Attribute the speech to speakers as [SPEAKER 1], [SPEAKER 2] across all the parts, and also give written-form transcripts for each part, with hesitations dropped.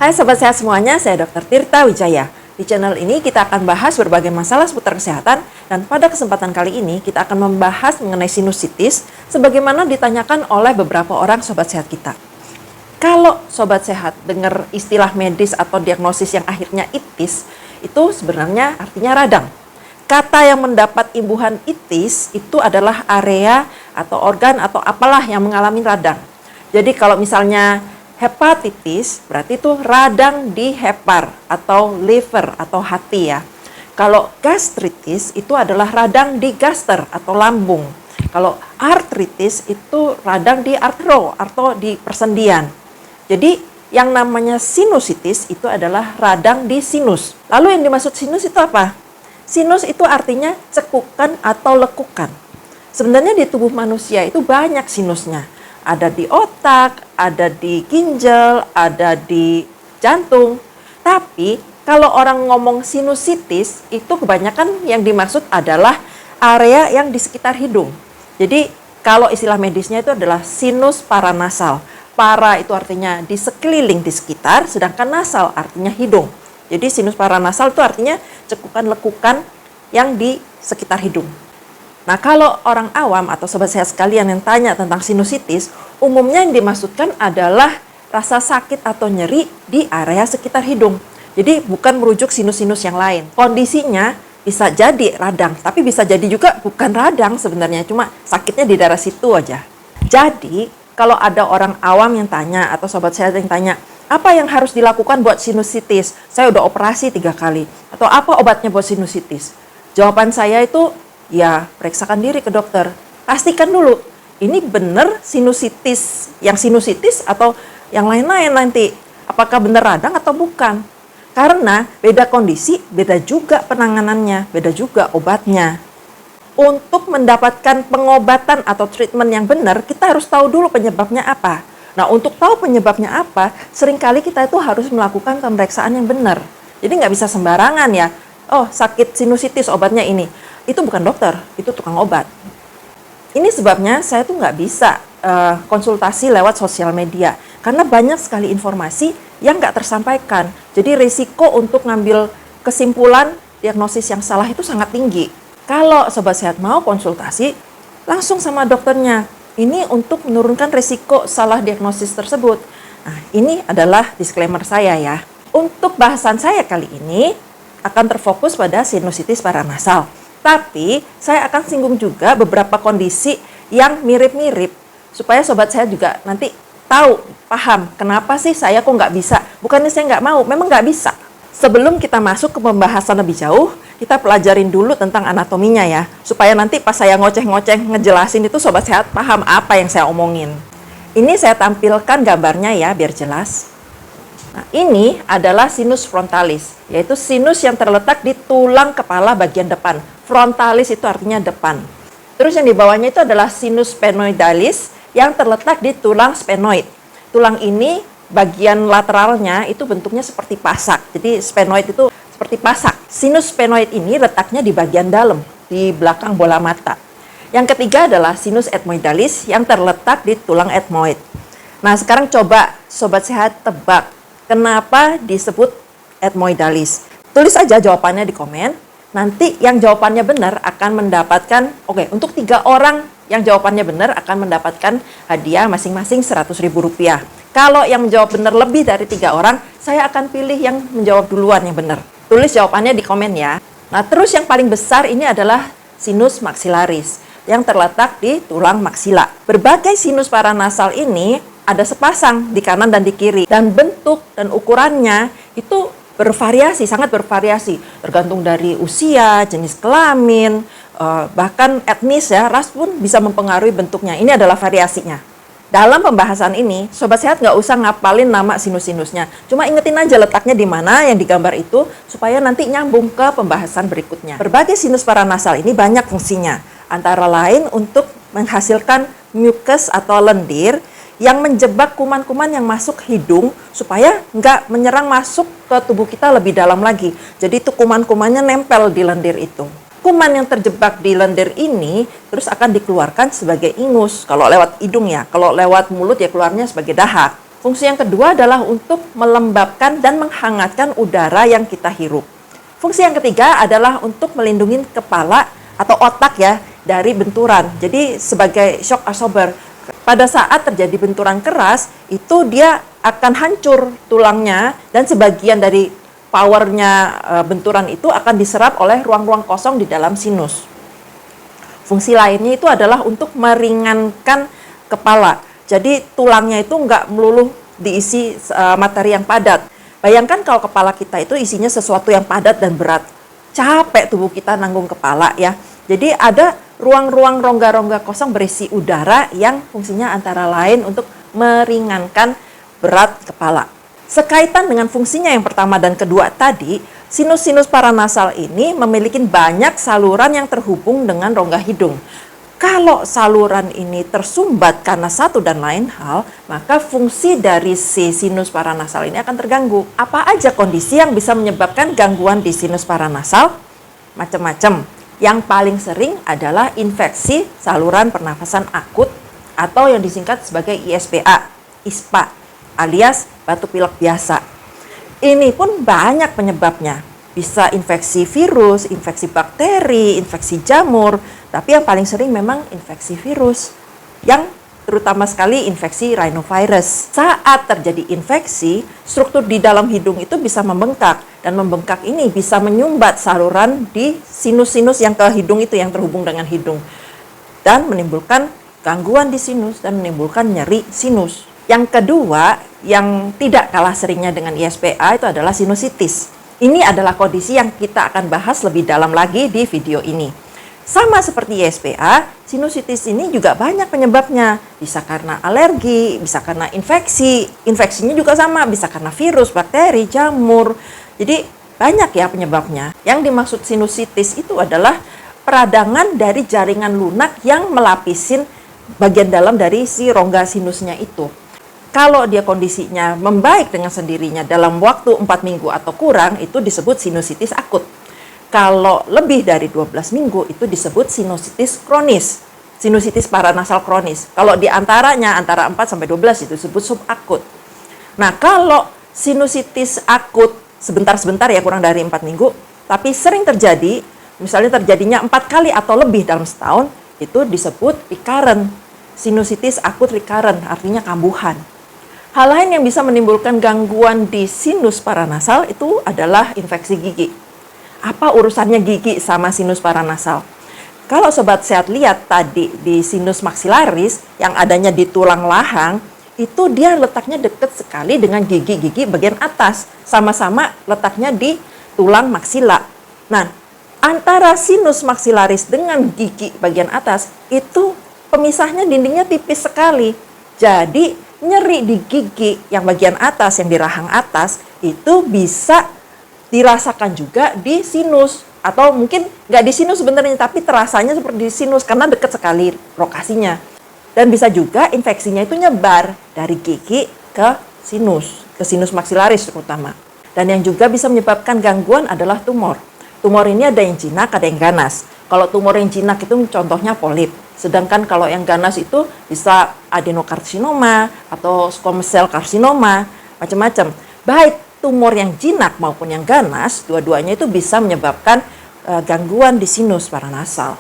[SPEAKER 1] Hai Sobat Sehat semuanya, saya Dr. Tirta Wijaya. Di channel ini kita akan bahas berbagai masalah seputar kesehatan dan pada kesempatan kali ini kita akan membahas mengenai sinusitis sebagaimana ditanyakan oleh beberapa orang Sobat Sehat kita. Kalau Sobat Sehat dengar istilah medis atau diagnosis yang akhirnya itis, itu sebenarnya artinya radang. Kata yang mendapat imbuhan itis itu adalah area atau organ atau apalah yang mengalami radang. Jadi kalau misalnya hepatitis berarti itu radang di hepar atau liver atau hati ya. Kalau gastritis itu adalah radang di gaster atau lambung. Kalau artritis itu radang di artero atau di persendian. Jadi yang namanya sinusitis itu adalah radang di sinus. Lalu yang dimaksud sinus itu apa? Sinus itu artinya cekukan atau lekukan. Sebenarnya di tubuh manusia itu banyak sinusnya. Ada di otak, ada di ginjal, ada di jantung. Tapi kalau orang ngomong sinusitis, itu kebanyakan yang dimaksud adalah area yang di sekitar hidung. Jadi kalau istilah medisnya itu adalah sinus paranasal. Para itu artinya di sekeliling, di sekitar, sedangkan nasal artinya hidung. Jadi sinus paranasal itu artinya cekukan lekukan yang di sekitar hidung. Nah, kalau orang awam atau sobat sehat sekalian yang tanya tentang sinusitis, umumnya yang dimaksudkan adalah rasa sakit atau nyeri di area sekitar hidung. Jadi bukan merujuk sinus-sinus yang lain. Kondisinya bisa jadi radang, tapi bisa jadi juga bukan radang sebenarnya, cuma sakitnya di daerah situ aja. Jadi, kalau ada orang awam yang tanya atau sobat sehat yang tanya, apa yang harus dilakukan buat sinusitis? Saya udah operasi 3 kali. Atau apa obatnya buat sinusitis? Jawaban saya itu, ya, periksakan diri ke dokter. Pastikan dulu, ini benar sinusitis, yang sinusitis atau yang lain-lain nanti. Apakah benar radang atau bukan? Karena beda kondisi, beda juga penanganannya, beda juga obatnya. Untuk mendapatkan pengobatan atau treatment yang benar, kita harus tahu dulu penyebabnya apa. Nah, untuk tahu penyebabnya apa, seringkali kita itu harus melakukan pemeriksaan yang benar. Jadi nggak bisa sembarangan ya, oh sakit sinusitis obatnya ini. Itu bukan dokter, itu tukang obat. Ini sebabnya saya tuh nggak bisa konsultasi lewat sosial media. Karena banyak sekali informasi yang nggak tersampaikan. Jadi risiko untuk ngambil kesimpulan diagnosis yang salah itu sangat tinggi. Kalau sobat sehat mau konsultasi, langsung sama dokternya. Ini untuk menurunkan risiko salah diagnosis tersebut. Nah, ini adalah disclaimer saya ya. Untuk bahasan saya kali ini akan terfokus pada sinusitis paranasal. Tapi saya akan singgung juga beberapa kondisi yang mirip-mirip supaya sobat saya juga nanti tahu, paham kenapa sih saya kok nggak bisa. Bukannya saya nggak mau, memang nggak bisa. Sebelum kita masuk ke pembahasan lebih jauh, kita pelajarin dulu tentang anatominya ya. Supaya nanti pas saya ngoceh-ngoceh ngejelasin itu sobat sehat paham apa yang saya omongin. Ini saya tampilkan gambarnya ya biar jelas. Nah, ini adalah sinus frontalis, yaitu sinus yang terletak di tulang kepala bagian depan. Frontalis itu artinya depan. Terus yang di bawahnya itu adalah sinus sphenoidalis yang terletak di tulang sphenoid. Tulang ini bagian lateralnya itu bentuknya seperti pasak. Jadi sphenoid itu seperti pasak. Sinus sphenoid ini letaknya di bagian dalam, di belakang bola mata. Yang ketiga adalah sinus ethmoidalis yang terletak di tulang ethmoid. Nah, sekarang coba sobat sehat tebak kenapa disebut ethmoidalis. Tulis aja jawabannya di komen. Nanti yang jawabannya benar akan mendapatkan, untuk 3 orang yang jawabannya benar akan mendapatkan hadiah masing-masing Rp100.000. Kalau yang menjawab benar lebih dari 3 orang, saya akan pilih yang menjawab duluan yang benar. Tulis jawabannya di komen ya. Nah, terus yang paling besar ini adalah sinus maxillaris yang terletak di tulang maksila. Berbagai sinus paranasal ini ada sepasang di kanan dan di kiri. Dan bentuk dan ukurannya itu bervariasi, sangat bervariasi. Tergantung dari usia, jenis kelamin, bahkan etnis ya, ras pun bisa mempengaruhi bentuknya. Ini adalah variasinya. Dalam pembahasan ini, sobat sehat nggak usah ngapalin nama sinus-sinusnya. Cuma ingetin aja letaknya di mana yang digambar itu, supaya nanti nyambung ke pembahasan berikutnya. Berbagai sinus paranasal ini banyak fungsinya. Antara lain untuk menghasilkan mucus atau lendir yang menjebak kuman-kuman yang masuk hidung supaya nggak menyerang masuk ke tubuh kita lebih dalam lagi. Jadi itu kuman-kumannya nempel di lendir itu. Kuman yang terjebak di lendir ini terus akan dikeluarkan sebagai ingus kalau lewat hidung ya. Kalau lewat mulut ya keluarnya sebagai dahak. Fungsi yang kedua adalah untuk melembabkan dan menghangatkan udara yang kita hirup. Fungsi yang ketiga adalah untuk melindungi kepala atau otak ya dari benturan. Jadi sebagai shock absorber, pada saat terjadi benturan keras, itu dia akan hancur tulangnya dan sebagian dari powernya benturan itu akan diserap oleh ruang-ruang kosong di dalam sinus. Fungsi lainnya itu adalah untuk meringankan kepala. Jadi tulangnya itu nggak melulu diisi materi yang padat. Bayangkan kalau kepala kita itu isinya sesuatu yang padat dan berat. Capek tubuh kita nanggung kepala ya. Jadi ada ruang-ruang rongga-rongga kosong berisi udara yang fungsinya antara lain untuk meringankan berat kepala. Sekaitan dengan fungsinya yang pertama dan kedua tadi, sinus-sinus paranasal ini memiliki banyak saluran yang terhubung dengan rongga hidung. Kalau saluran ini tersumbat karena satu dan lain hal, maka fungsi dari si sinus paranasal ini akan terganggu. Apa aja kondisi yang bisa menyebabkan gangguan di sinus paranasal? Macam-macam. Yang paling sering adalah infeksi saluran pernafasan akut atau yang disingkat sebagai ISPA, alias batuk pilek biasa. Ini pun banyak penyebabnya. Bisa infeksi virus, infeksi bakteri, infeksi jamur, tapi yang paling sering memang infeksi virus, yang terutama sekali infeksi rhinovirus. Saat terjadi infeksi, struktur di dalam hidung itu bisa membengkak, dan membengkak ini bisa menyumbat saluran di sinus-sinus yang ke hidung itu, yang terhubung dengan hidung, dan menimbulkan gangguan di sinus dan menimbulkan nyeri sinus. Yang kedua, yang tidak kalah seringnya dengan ISPA itu adalah sinusitis. Ini adalah kondisi yang kita akan bahas lebih dalam lagi di video ini. Sama seperti ISPA, sinusitis ini juga banyak penyebabnya. Bisa karena alergi, bisa karena infeksi. Infeksinya juga sama, bisa karena virus, bakteri, jamur. Jadi banyak ya penyebabnya. Yang dimaksud sinusitis itu adalah peradangan dari jaringan lunak yang melapisin bagian dalam dari si rongga sinusnya itu. Kalau dia kondisinya membaik dengan sendirinya dalam waktu 4 minggu atau kurang, itu disebut sinusitis akut. Kalau lebih dari 12 minggu, itu disebut sinusitis kronis. Sinusitis paranasal kronis. Kalau di antaranya, antara 4-12 itu disebut subakut. Nah, kalau sinusitis akut sebentar-sebentar ya, kurang dari 4 minggu, tapi sering terjadi, misalnya terjadinya 4 kali atau lebih dalam setahun, itu disebut recurrent. Sinusitis akut recurrent, artinya kambuhan. Hal lain yang bisa menimbulkan gangguan di sinus paranasal itu adalah infeksi gigi. Apa urusannya gigi sama sinus paranasal? Kalau sobat sehat lihat tadi di sinus maxillaris yang adanya di tulang lahang, itu dia letaknya dekat sekali dengan gigi-gigi bagian atas. Sama-sama letaknya di tulang maksila. Nah, antara sinus maxillaris dengan gigi bagian atas, itu pemisahnya dindingnya tipis sekali. Jadi, nyeri di gigi yang bagian atas, yang di rahang atas, itu bisa dirasakan juga di sinus. Atau mungkin nggak di sinus sebenarnya, tapi terasanya seperti di sinus karena dekat sekali lokasinya. Dan bisa juga infeksinya itu nyebar dari gigi ke sinus maxillaris terutama. Dan yang juga bisa menyebabkan gangguan adalah tumor. Tumor ini ada yang jinak, ada yang ganas. Kalau tumor yang jinak itu contohnya polip. Sedangkan kalau yang ganas itu bisa adenokarsinoma atau squamous cell karsinoma, macam-macam. Baik tumor yang jinak maupun yang ganas, dua-duanya itu bisa menyebabkan gangguan di sinus paranasal.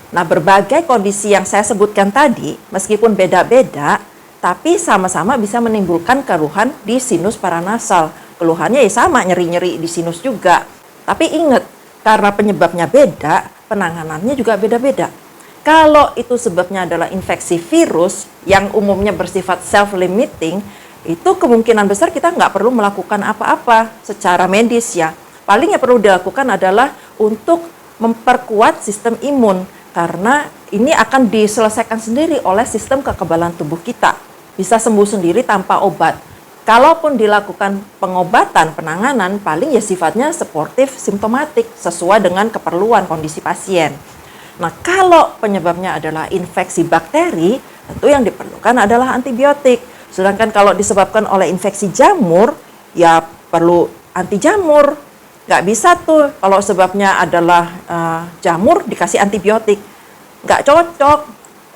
[SPEAKER 1] Nah, berbagai kondisi yang saya sebutkan tadi, meskipun beda-beda, tapi sama-sama bisa menimbulkan keluhan di sinus paranasal. Keluhannya ya sama, nyeri-nyeri di sinus juga. Tapi ingat, karena penyebabnya beda, penanganannya juga beda-beda. Kalau itu sebabnya adalah infeksi virus yang umumnya bersifat self-limiting, itu kemungkinan besar kita nggak perlu melakukan apa-apa secara medis ya. Paling yang perlu dilakukan adalah untuk memperkuat sistem imun, karena ini akan diselesaikan sendiri oleh sistem kekebalan tubuh kita. Bisa sembuh sendiri tanpa obat. Kalaupun dilakukan pengobatan, penanganan, paling ya sifatnya sportif, simptomatik, sesuai dengan keperluan kondisi pasien. Nah, kalau penyebabnya adalah infeksi bakteri, tentu yang diperlukan adalah antibiotik. Sedangkan kalau disebabkan oleh infeksi jamur, ya perlu anti jamur. Nggak bisa tuh kalau sebabnya adalah jamur dikasih antibiotik. Nggak cocok.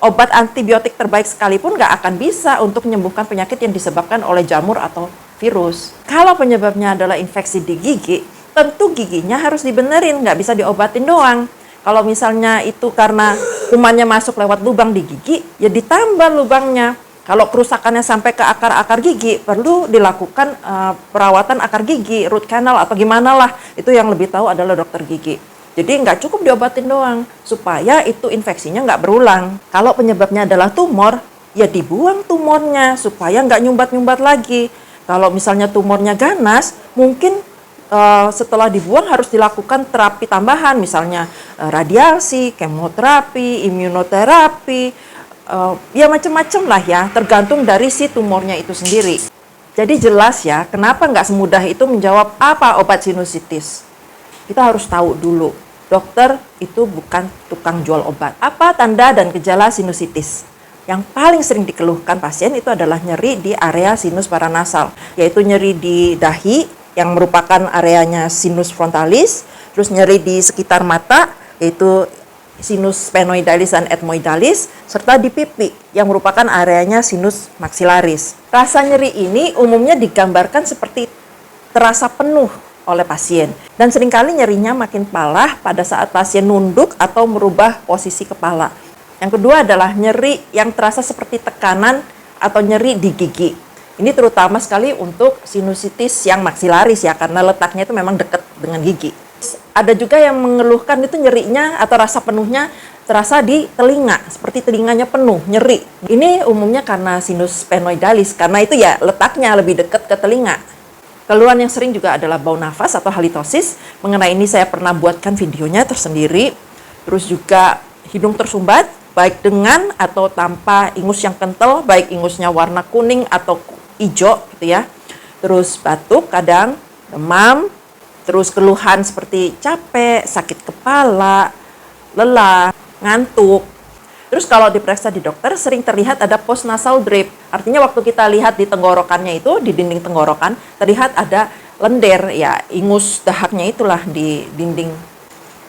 [SPEAKER 1] obat antibiotik terbaik sekalipun nggak akan bisa untuk menyembuhkan penyakit yang disebabkan oleh jamur atau virus. Kalau penyebabnya adalah infeksi di gigi, tentu giginya harus dibenerin, nggak bisa diobatin doang. Kalau misalnya itu karena kumannya masuk lewat lubang di gigi, ya ditambah lubangnya. Kalau kerusakannya sampai ke akar-akar gigi, perlu dilakukan perawatan akar gigi, root canal atau gimana lah. Itu yang lebih tahu adalah dokter gigi. Jadi nggak cukup diobatin doang, supaya itu infeksinya nggak berulang. Kalau penyebabnya adalah tumor, ya dibuang tumornya, supaya nggak nyumbat-nyumbat lagi. Kalau misalnya tumornya ganas, mungkin setelah dibuang harus dilakukan terapi tambahan, misalnya radiasi, kemoterapi, imunoterapi, ya macam-macam lah ya, tergantung dari si tumornya itu sendiri. Jadi jelas ya, kenapa nggak semudah itu menjawab apa obat sinusitis. Kita harus tahu dulu, dokter itu bukan tukang jual obat. Apa tanda dan gejala sinusitis? Yang paling sering dikeluhkan pasien itu adalah nyeri di area sinus paranasal, yaitu nyeri di dahi, yang merupakan areanya sinus frontalis, terus nyeri di sekitar mata, yaitu sinus sphenoidalis dan ethmoidalis, serta di pipi, yang merupakan areanya sinus maxillaris. Rasa nyeri ini umumnya digambarkan seperti terasa penuh oleh pasien, dan seringkali nyerinya makin parah pada saat pasien nunduk atau merubah posisi kepala. Yang kedua adalah nyeri yang terasa seperti tekanan atau nyeri di gigi. Ini terutama sekali untuk sinusitis yang maksilaris ya, karena letaknya itu memang dekat dengan gigi. Ada juga yang mengeluhkan itu nyerinya atau rasa penuhnya terasa di telinga, seperti telinganya penuh, nyeri. Ini umumnya karena sinus sphenoidalis, karena itu ya letaknya lebih dekat ke telinga. Keluhan yang sering juga adalah bau nafas atau halitosis. Mengenai ini saya pernah buatkan videonya tersendiri. Terus juga hidung tersumbat, baik dengan atau tanpa ingus yang kental, baik ingusnya warna kuning atau hijau gitu ya. Terus batuk kadang, demam, terus keluhan seperti capek, sakit kepala, lelah, ngantuk. Terus kalau diperiksa di dokter sering terlihat ada postnasal drip. Artinya waktu kita lihat di tenggorokannya itu, di dinding tenggorokan, terlihat ada lendir ya, ingus dahaknya itulah di dinding.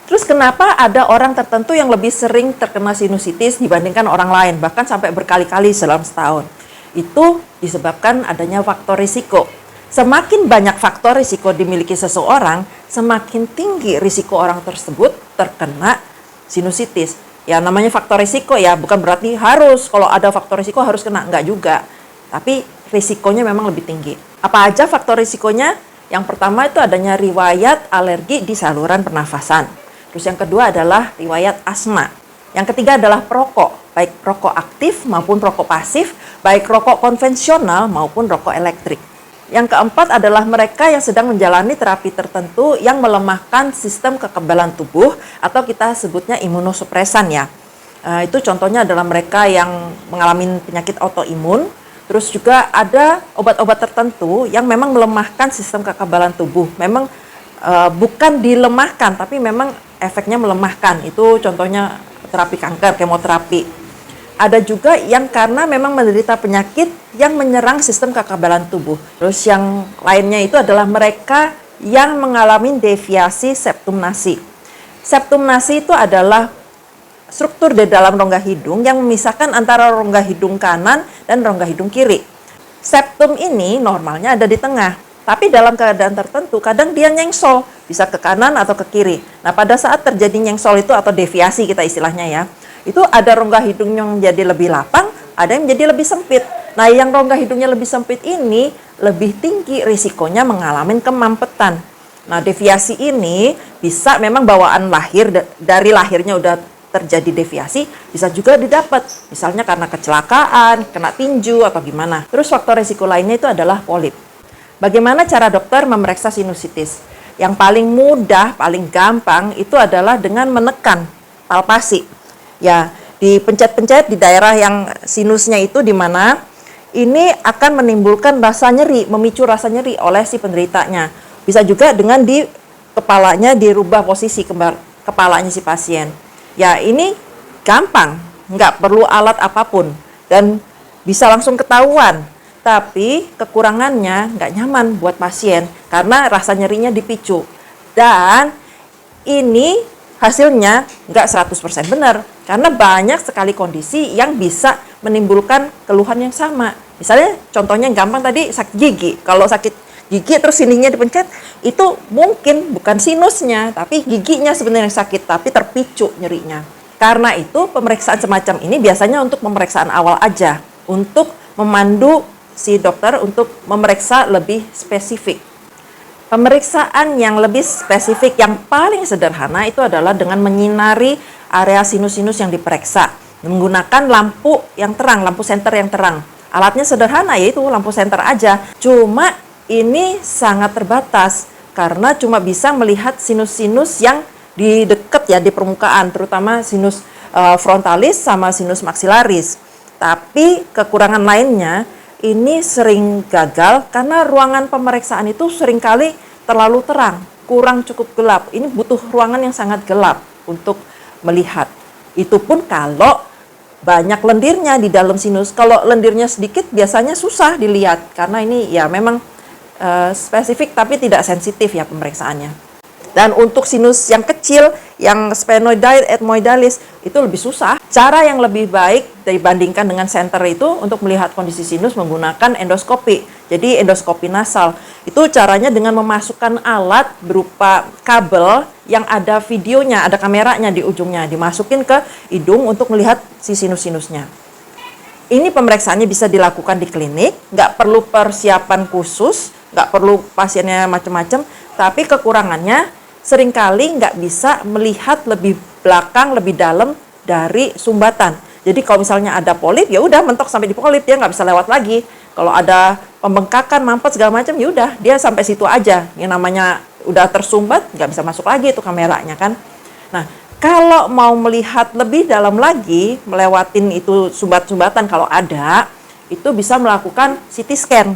[SPEAKER 1] Terus kenapa ada orang tertentu yang lebih sering terkena sinusitis dibandingkan orang lain, bahkan sampai berkali-kali dalam setahun? Itu disebabkan adanya faktor risiko. Semakin banyak faktor risiko dimiliki seseorang, semakin tinggi risiko orang tersebut terkena sinusitis. Ya namanya faktor risiko ya, bukan berarti harus kalau ada faktor risiko harus kena, enggak juga. Tapi risikonya memang lebih tinggi. Apa aja faktor risikonya? Yang pertama itu adanya riwayat alergi di saluran pernafasan. Terus yang kedua adalah riwayat asma. Yang ketiga adalah perokok, baik rokok aktif maupun rokok pasif, baik rokok konvensional maupun rokok elektrik. Yang keempat adalah mereka yang sedang menjalani terapi tertentu yang melemahkan sistem kekebalan tubuh atau kita sebutnya imunosupresan ya. Itu contohnya adalah mereka yang mengalami penyakit autoimun. Terus juga ada obat-obat tertentu yang memang melemahkan sistem kekebalan tubuh. Memang bukan dilemahkan, tapi memang efeknya melemahkan. Itu contohnya terapi kanker, kemoterapi. Ada juga yang karena memang menderita penyakit yang menyerang sistem kekebalan tubuh. Terus yang lainnya itu adalah mereka yang mengalami deviasi septum nasi. Septum nasi itu adalah struktur di dalam rongga hidung yang memisahkan antara rongga hidung kanan dan rongga hidung kiri. Septum ini normalnya ada di tengah, tapi dalam keadaan tertentu kadang dia nyengsol, bisa ke kanan atau ke kiri. Nah, pada saat terjadi nyengsol itu atau deviasi kita istilahnya ya, itu ada rongga hidung yang menjadi lebih lapang, ada yang menjadi lebih sempit. Nah, yang rongga hidungnya lebih sempit ini lebih tinggi risikonya mengalami kemampetan. Nah, deviasi ini bisa memang bawaan lahir, dari lahirnya udah terjadi deviasi, bisa juga didapat. Misalnya karena kecelakaan, kena tinju, atau gimana. Terus faktor risiko lainnya itu adalah polip. Bagaimana cara dokter memeriksa sinusitis? Yang paling mudah, paling gampang itu adalah dengan menekan, palpasi. Ya, dipencet-pencet di daerah yang sinusnya itu di mana ini akan menimbulkan rasa nyeri, memicu rasa nyeri oleh si penderitanya. Bisa juga dengan di kepalanya dirubah posisi kepalanya si pasien. Ya, ini gampang, nggak perlu alat apapun dan bisa langsung ketahuan. Tapi kekurangannya nggak nyaman buat pasien karena rasa nyerinya dipicu. Dan ini hasilnya nggak 100% benar. Karena banyak sekali kondisi yang bisa menimbulkan keluhan yang sama. Misalnya contohnya yang gampang tadi sakit gigi. Kalau sakit gigi terus sininya dipencet, itu mungkin bukan sinusnya, tapi giginya sebenarnya yang sakit, tapi terpicu nyerinya. Karena itu pemeriksaan semacam ini biasanya untuk pemeriksaan awal aja, untuk memandu si dokter untuk memeriksa lebih spesifik. Pemeriksaan yang lebih spesifik yang paling sederhana itu adalah dengan menyinari area sinus-sinus yang diperiksa menggunakan lampu yang terang, lampu senter yang terang. Alatnya sederhana, yaitu lampu senter aja. Cuma ini sangat terbatas karena cuma bisa melihat sinus-sinus yang di dekat ya, di permukaan, terutama sinus frontalis sama sinus maksilaris. Tapi kekurangan lainnya ini sering gagal karena ruangan pemeriksaan itu seringkali terlalu terang, kurang cukup gelap. Ini butuh ruangan yang sangat gelap untuk melihat. Itu pun kalau banyak lendirnya di dalam sinus. Kalau lendirnya sedikit biasanya susah dilihat karena ini ya memang spesifik tapi tidak sensitif ya pemeriksaannya. Dan untuk sinus yang kecil, yang sphenoidal, ethmoidalis, itu lebih susah. Cara yang lebih baik dibandingkan dengan center itu untuk melihat kondisi sinus menggunakan endoskopi. Jadi endoskopi nasal. Itu caranya dengan memasukkan alat berupa kabel yang ada videonya, ada kameranya di ujungnya. Dimasukin ke hidung untuk melihat si sinus-sinusnya. Ini pemeriksaannya bisa dilakukan di klinik, nggak perlu persiapan khusus, nggak perlu pasiennya macam-macam, tapi kekurangannya seringkali nggak bisa melihat lebih belakang, lebih dalam dari sumbatan. Jadi kalau misalnya ada polip, ya udah mentok sampai di polip, dia nggak bisa lewat lagi. Kalau ada pembengkakan, mampet segala macam, ya udah dia sampai situ aja. Yang namanya udah tersumbat, nggak bisa masuk lagi itu kameranya kan. Nah, kalau mau melihat lebih dalam lagi, melewatin itu sumbat-sumbatan kalau ada, itu bisa melakukan CT scan.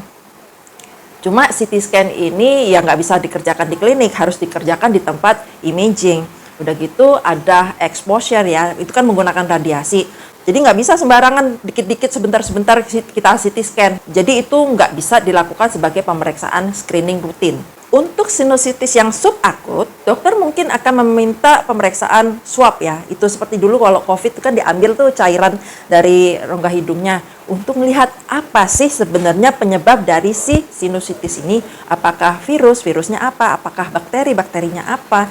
[SPEAKER 1] Cuma CT scan ini ya nggak bisa dikerjakan di klinik, harus dikerjakan di tempat imaging. Udah gitu ada exposure ya, itu kan menggunakan radiasi. Jadi nggak bisa sembarangan dikit-dikit sebentar-sebentar kita CT scan. Jadi itu nggak bisa dilakukan sebagai pemeriksaan screening rutin. Untuk sinusitis yang subakut, dokter mungkin akan meminta pemeriksaan swab ya. Itu seperti dulu kalau COVID itu kan diambil tuh cairan dari rongga hidungnya untuk melihat apa sih sebenarnya penyebab dari si sinusitis ini. Apakah virus, virusnya apa, apakah bakteri, bakterinya apa.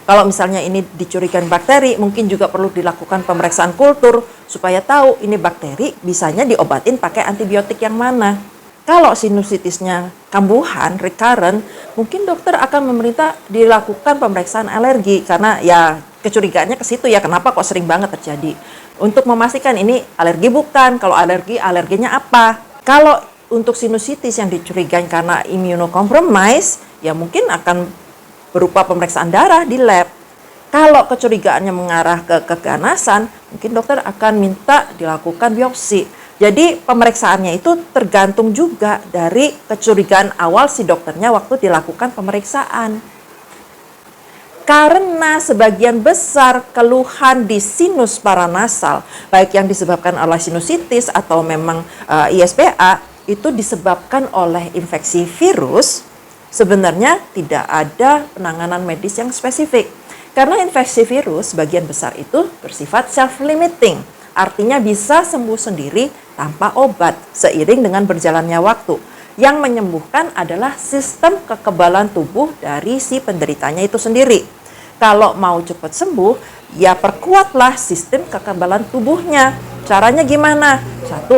[SPEAKER 1] Kalau misalnya ini dicurigakan bakteri, mungkin juga perlu dilakukan pemeriksaan kultur supaya tahu ini bakteri, bisanya diobatin pakai antibiotik yang mana. Kalau sinusitisnya kambuhan, recurrent, mungkin dokter akan meminta dilakukan pemeriksaan alergi karena ya kecurigaannya ke situ ya, kenapa kok sering banget terjadi. Untuk memastikan ini alergi bukan, kalau alergi, alerginya apa. Kalau untuk sinusitis yang dicurigakan karena immunocompromised, ya mungkin akan berupa pemeriksaan darah di lab. Kalau kecurigaannya mengarah ke keganasan, mungkin dokter akan minta dilakukan biopsi. Jadi pemeriksaannya itu tergantung juga dari kecurigaan awal si dokternya waktu dilakukan pemeriksaan. Karena sebagian besar keluhan di sinus paranasal, baik yang disebabkan oleh sinusitis atau memang ISPA, itu disebabkan oleh infeksi virus, sebenarnya tidak ada penanganan medis yang spesifik. Karena infeksi virus sebagian besar itu bersifat self-limiting, artinya bisa sembuh sendiri tanpa obat seiring dengan berjalannya waktu. Yang menyembuhkan adalah sistem kekebalan tubuh dari si penderitanya itu sendiri. Kalau mau cepat sembuh, ya perkuatlah sistem kekebalan tubuhnya. Caranya gimana? 1,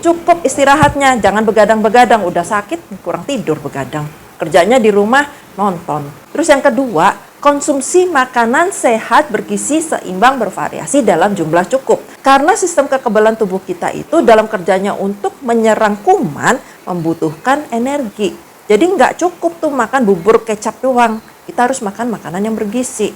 [SPEAKER 1] cukup istirahatnya, jangan begadang-begadang, udah sakit kurang tidur begadang. Kerjanya di rumah nonton. Terus yang kedua, konsumsi makanan sehat, bergizi, seimbang, bervariasi dalam jumlah cukup. Karena sistem kekebalan tubuh kita itu dalam kerjanya untuk menyerang kuman membutuhkan energi. Jadi nggak cukup tuh makan bubur kecap doang. Kita harus makan makanan yang bergizi.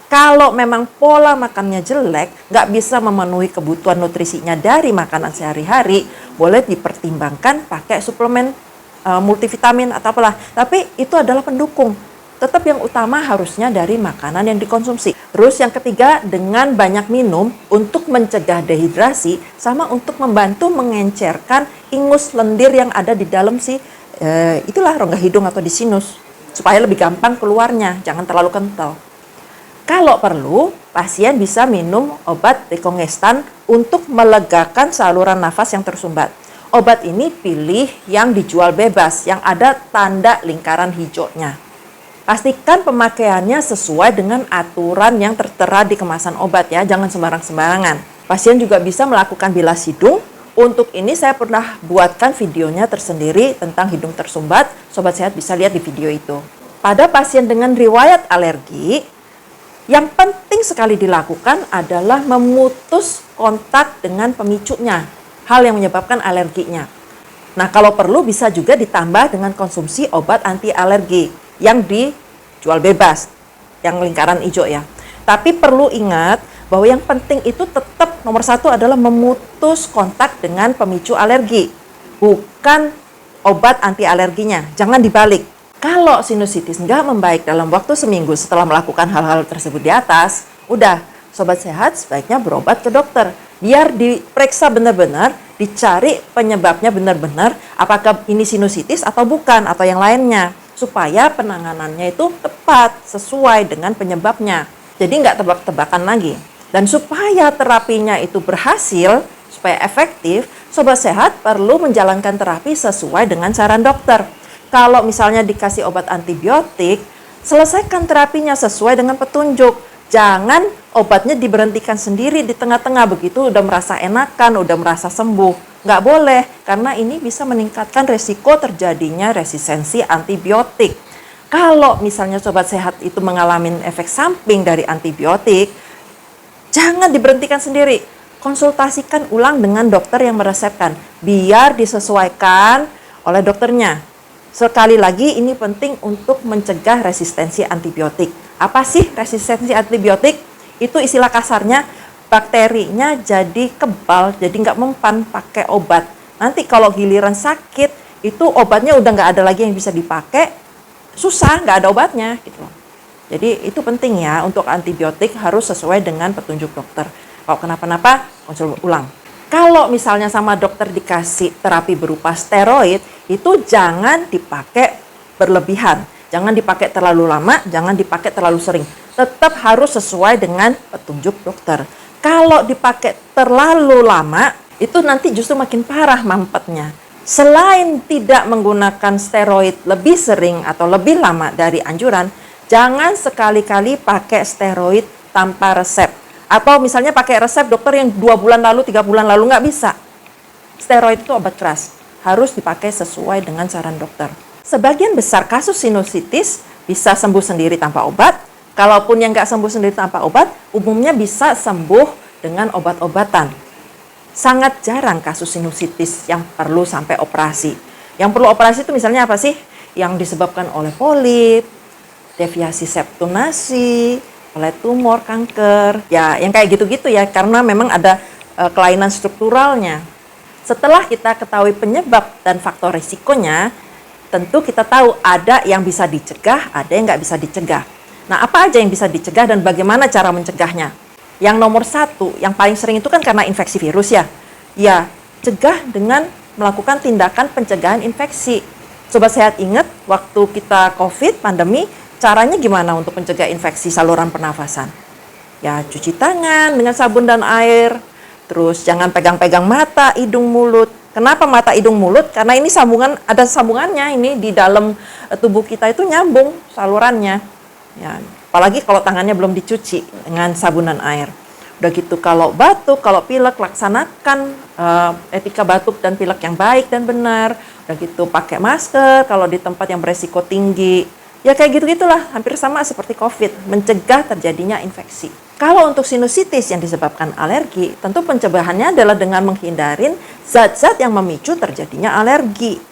[SPEAKER 1] Kalau memang pola makannya jelek, nggak bisa memenuhi kebutuhan nutrisinya dari makanan sehari-hari, boleh dipertimbangkan pakai suplemen multivitamin atau apalah. Tapi itu adalah pendukung. Tetap yang utama harusnya dari makanan yang dikonsumsi. Terus yang ketiga, dengan banyak minum untuk mencegah dehidrasi sama untuk membantu mengencerkan ingus lendir yang ada di dalam itulah rongga hidung atau di sinus supaya lebih gampang keluarnya, jangan terlalu kental. Kalau perlu, pasien bisa minum obat dekongestan untuk melegakan saluran nafas yang tersumbat. Obat ini pilih yang dijual bebas, yang ada tanda lingkaran hijaunya. Pastikan pemakaiannya sesuai dengan aturan yang tertera di kemasan obat ya, jangan sembarang-sembarangan. Pasien juga bisa melakukan bilas hidung. Untuk ini saya pernah buatkan videonya tersendiri tentang hidung tersumbat. Sobat Sehat bisa lihat di video itu. Pada pasien dengan riwayat alergi, yang penting sekali dilakukan adalah memutus kontak dengan pemicunya, hal yang menyebabkan alerginya. Nah, kalau perlu bisa juga ditambah dengan konsumsi obat anti alergi yang dijual bebas, yang lingkaran hijau ya. Tapi perlu ingat bahwa yang penting itu tetap nomor satu adalah memutus kontak dengan pemicu alergi, bukan obat anti alerginya. Jangan dibalik. Kalau sinusitis nggak membaik dalam waktu seminggu setelah melakukan hal-hal tersebut di atas, udah, Sobat Sehat sebaiknya berobat ke dokter. Biar diperiksa benar-benar, dicari penyebabnya benar-benar, apakah ini sinusitis atau bukan, atau yang lainnya. Supaya penanganannya itu tepat, sesuai dengan penyebabnya. Jadi nggak tebak-tebakan lagi. Dan supaya terapinya itu berhasil, supaya efektif, Sobat Sehat perlu menjalankan terapi sesuai dengan saran dokter. Kalau misalnya dikasih obat antibiotik, selesaikan terapinya sesuai dengan petunjuk. Jangan obatnya diberhentikan sendiri di tengah-tengah begitu udah merasa enakan, udah merasa sembuh. Nggak boleh, karena ini bisa meningkatkan resiko terjadinya resistensi antibiotik. Kalau misalnya Sobat Sehat itu mengalami efek samping dari antibiotik, jangan diberhentikan sendiri. Konsultasikan ulang dengan dokter yang meresepkan, biar disesuaikan oleh dokternya. Sekali lagi, ini penting untuk mencegah resistensi antibiotik. Apa sih resistensi antibiotik? Itu istilah kasarnya, bakterinya jadi kebal, jadi nggak mempan pakai obat. Nanti kalau giliran sakit, itu obatnya udah nggak ada lagi yang bisa dipakai, susah, nggak ada obatnya. Gitu. Jadi itu penting ya, untuk antibiotik harus sesuai dengan petunjuk dokter. Kalau kenapa-napa, konsul ulang. Kalau misalnya sama dokter dikasih terapi berupa steroid, itu jangan dipakai berlebihan. Jangan dipakai terlalu lama, jangan dipakai terlalu sering. Tetap harus sesuai dengan petunjuk dokter. Kalau dipakai terlalu lama, itu nanti justru makin parah mampetnya. Selain tidak menggunakan steroid lebih sering atau lebih lama dari anjuran, jangan sekali-kali pakai steroid tanpa resep. Atau misalnya pakai resep dokter yang 2 bulan lalu, 3 bulan lalu, nggak bisa. Steroid itu obat keras, harus dipakai sesuai dengan saran dokter. Sebagian besar kasus sinusitis bisa sembuh sendiri tanpa obat. Kalaupun yang nggak sembuh sendiri tanpa obat, umumnya bisa sembuh dengan obat-obatan. Sangat jarang kasus sinusitis yang perlu sampai operasi. Yang perlu operasi itu misalnya apa sih? Yang disebabkan oleh polip, deviasi septum nasi, oleh tumor, kanker, ya yang kayak gitu-gitu ya, karena memang ada kelainan strukturalnya. Setelah kita ketahui penyebab dan faktor risikonya, tentu kita tahu ada yang bisa dicegah, ada yang nggak bisa dicegah. Nah, apa aja yang bisa dicegah dan bagaimana cara mencegahnya? Yang nomor satu, yang paling sering itu kan karena infeksi virus ya. Ya, cegah dengan melakukan tindakan pencegahan infeksi. Sobat Sehat ingat, waktu kita COVID, pandemi, caranya gimana untuk mencegah infeksi saluran pernafasan? Ya, cuci tangan dengan sabun dan air. Terus jangan pegang-pegang mata, hidung, mulut. Kenapa mata, hidung, mulut? Karena ini ada sambungannya ini di dalam tubuh kita itu nyambung salurannya. Ya, apalagi kalau tangannya belum dicuci dengan sabun dan air. Udah gitu kalau batuk, kalau pilek, laksanakan etika batuk dan pilek yang baik dan benar. Udah gitu pakai masker kalau di tempat yang beresiko tinggi. Ya kayak gitu-gitulah, hampir sama seperti COVID, mencegah terjadinya infeksi. Kalau untuk sinusitis yang disebabkan alergi, tentu pencegahannya adalah dengan menghindarin zat-zat yang memicu terjadinya alergi.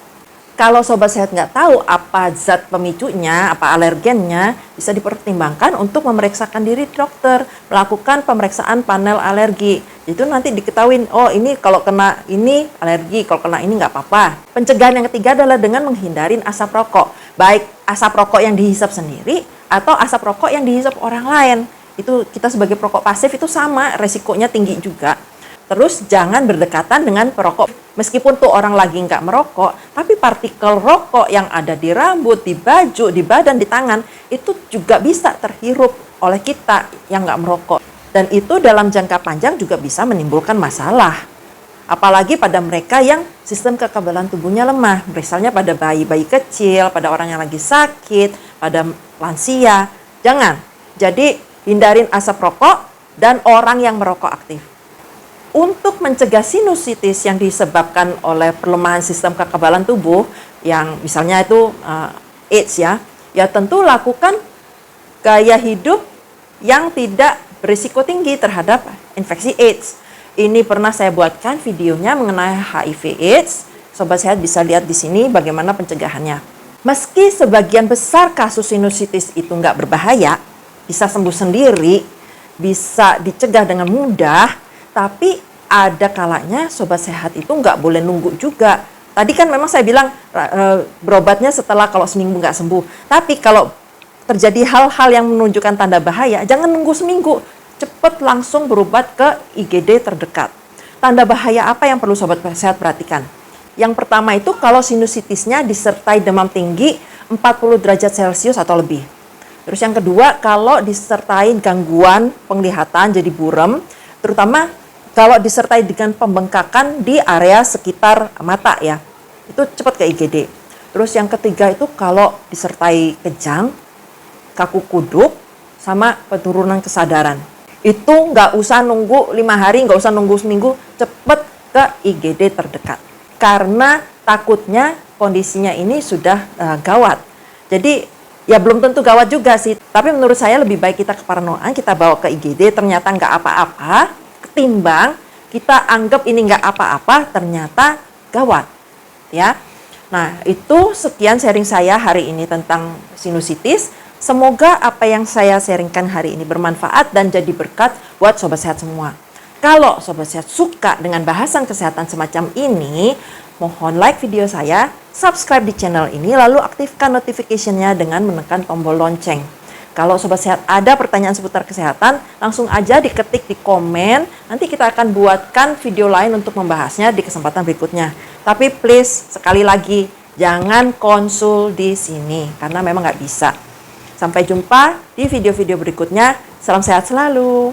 [SPEAKER 1] Kalau Sobat Sehat nggak tahu apa zat pemicunya, apa alergennya, bisa dipertimbangkan untuk memeriksakan diri dokter, melakukan pemeriksaan panel alergi. Itu nanti diketahui, oh ini kalau kena ini alergi, kalau kena ini nggak apa-apa. Pencegahan yang ketiga adalah dengan menghindarin asap rokok. Baik asap rokok yang dihisap sendiri atau asap rokok yang dihisap orang lain. Itu kita sebagai perokok pasif itu sama, resikonya tinggi juga. Terus jangan berdekatan dengan perokok Meskipun tuh orang lagi nggak merokok, tapi partikel rokok yang ada di rambut, di baju, di badan, di tangan, itu juga bisa terhirup oleh kita yang nggak merokok. Dan itu dalam jangka panjang juga bisa menimbulkan masalah. Apalagi pada mereka yang sistem kekebalan tubuhnya lemah. Misalnya pada bayi-bayi kecil, pada orang yang lagi sakit, pada lansia. Jangan. Jadi hindarin asap rokok dan orang yang merokok aktif. Untuk mencegah sinusitis yang disebabkan oleh pelemahan sistem kekebalan tubuh, yang misalnya itu AIDS ya tentu lakukan gaya hidup yang tidak berisiko tinggi terhadap infeksi AIDS. Ini pernah saya buatkan videonya mengenai HIV AIDS. Sobat Sehat bisa lihat di sini bagaimana pencegahannya. Meski sebagian besar kasus sinusitis itu nggak berbahaya, bisa sembuh sendiri, bisa dicegah dengan mudah, tapi ada kalanya Sobat Sehat itu nggak boleh nunggu juga. Tadi kan memang saya bilang berobatnya setelah kalau seminggu nggak sembuh. Tapi kalau terjadi hal-hal yang menunjukkan tanda bahaya, jangan nunggu seminggu. Cepat langsung berobat ke IGD terdekat. Tanda bahaya apa yang perlu Sobat Sehat perhatikan? Yang pertama itu kalau sinusitisnya disertai demam tinggi 40 derajat Celcius atau lebih. Terus yang kedua, kalau disertai gangguan penglihatan jadi buram, terutama kalau disertai dengan pembengkakan di area sekitar mata ya, itu cepat ke IGD. Terus yang ketiga itu kalau disertai kejang, kaku kuduk, sama penurunan kesadaran. Itu nggak usah nunggu 5 hari, nggak usah nunggu seminggu, cepet ke IGD terdekat. Karena takutnya kondisinya ini sudah gawat. Jadi ya belum tentu gawat juga sih, tapi menurut saya lebih baik kita ke parnoan, kita bawa ke IGD, ternyata nggak apa-apa, ketimbang kita anggap ini nggak apa-apa, ternyata gawat. Ya, nah itu sekian sharing saya hari ini tentang sinusitis. Semoga apa yang saya sharingkan hari ini bermanfaat dan jadi berkat buat Sobat Sehat semua. Kalau Sobat Sehat suka dengan bahasan kesehatan semacam ini, mohon like video saya, subscribe di channel ini, lalu aktifkan notification-nya dengan menekan tombol lonceng. Kalau Sobat Sehat ada pertanyaan seputar kesehatan, langsung aja diketik di komen. Nanti kita akan buatkan video lain untuk membahasnya di kesempatan berikutnya. Tapi please, sekali lagi, jangan konsul di sini, karena memang nggak bisa. Sampai jumpa di video-video berikutnya. Salam sehat selalu.